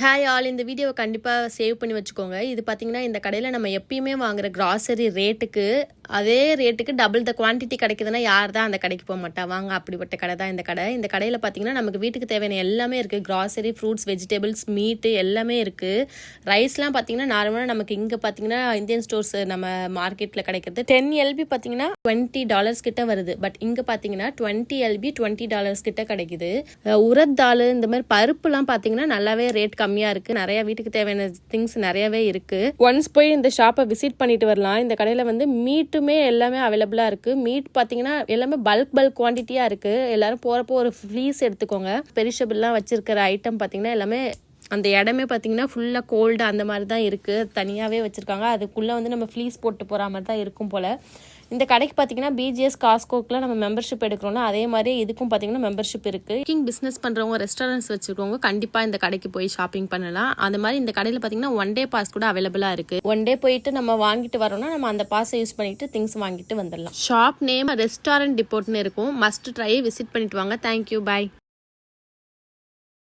Hi all, இந்த வீடியோவை கண்டிப்பாக சேவ் பண்ணி வச்சுக்கோங்க. இது பார்த்தீங்கன்னா இந்த கடையில் நம்ம எப்பயுமே வாங்குற கிராசரி ரேட்டுக்கு அதே ரேட்டுக்கு டபுள் த குவான்டிட்டி கிடைக்குதுன்னா யார் தான் அந்த கடைக்கு போக மாட்டா? வாங்க, அப்படிப்பட்ட கடை தான் இந்த கடை. இந்த கடையில் பார்த்தீங்கன்னா நமக்கு வீட்டுக்கு தேவையான எல்லாமே இருக்குது. கிராசரி, ஃப்ரூட்ஸ், வெஜிடபிள்ஸ், மீட்டு எல்லாமே இருக்குது. ரைஸ்லாம் பார்த்தீங்கன்னா நார்மலாக நமக்கு இங்கே பார்த்தீங்கன்னா இந்தியன் ஸ்டோர்ஸ் நம்ம மார்க்கெட்டில் கிடைக்கிறது 10 LB பார்த்தீங்கன்னா $20 கிட்ட வருது. பட் இங்கே பார்த்தீங்கன்னா 20 LB $20 கிட்ட கிடைக்குது. உரத் தால் இந்த மாதிரி பருப்புலாம் பார்த்தீங்கன்னா நல்லாவே ரேட் கம்மியாக இருக்குது. நிறைய வீட்டுக்கு தேவையான திங்ஸ் நிறையவே இருக்குது. ஒன்ஸ் போய் இந்த ஷாப்பை விசிட் பண்ணிட்டு வரலாம். இந்த கடையில் வந்து மீட்டுமே எல்லாமே அவைலபிளாக இருக்குது. மீட் பார்த்தீங்கன்னா எல்லாமே பல்க் குவான்டிட்டியாக இருக்குது. எல்லாரும் போகிறப்போ ஒரு ஃப்ளீஸ் எடுத்துக்கோங்க. பெரிஷபிள்லாம் வச்சிருக்கிற ஐட்டம் பார்த்தீங்கன்னா எல்லாமே அந்த இடமே பார்த்தீங்கன்னா ஃபுல்லாக கோல்டு அந்த மாதிரி தான் இருக்குது. தனியாகவே வச்சுருக்காங்க. அதுக்குள்ளே வந்து நம்ம ஃப்ளீஸ் போட்டு போகிற மாதிரி தான் இருக்கும் போல். இந்த கடைக்கு பார்த்தீங்கன்னா BGS காஸ்கோக்கெலாம் நம்ம மெம்பர்ஷிப் எடுக்கிறோம்னா அதே மாதிரி இதுக்கும் பார்த்தீங்கன்னா மெம்பர்ஷிப் இருக்குது. குக்கிங் பிஸ்னஸ் பண்ணுறவங்க, ரெஸ்டாரண்ட்ஸ் வச்சுருக்கவங்க கண்டிப்பாக இந்த கடைக்கு போய் ஷாப்பிங் பண்ணலாம். அந்த மாதிரி இந்த கடையில் பார்த்தீங்கன்னா 1 day பாஸ் கூட அவைலபிளாக இருக்குது. 1 day போயிட்டு நம்ம வாங்கிட்டு வரோம்னா நம்ம அந்த பாஸை யூஸ் பண்ணிட்டு திங்ஸ் வாங்கிட்டு வந்துடலாம். ஷாப் நேம் ரெஸ்டாரண்ட் டிப்போட்னு இருக்கும். மஸ்ட் ட்ரை, விசிட் பண்ணிட்டு வாங்க. தேங்க்யூ, பாய்.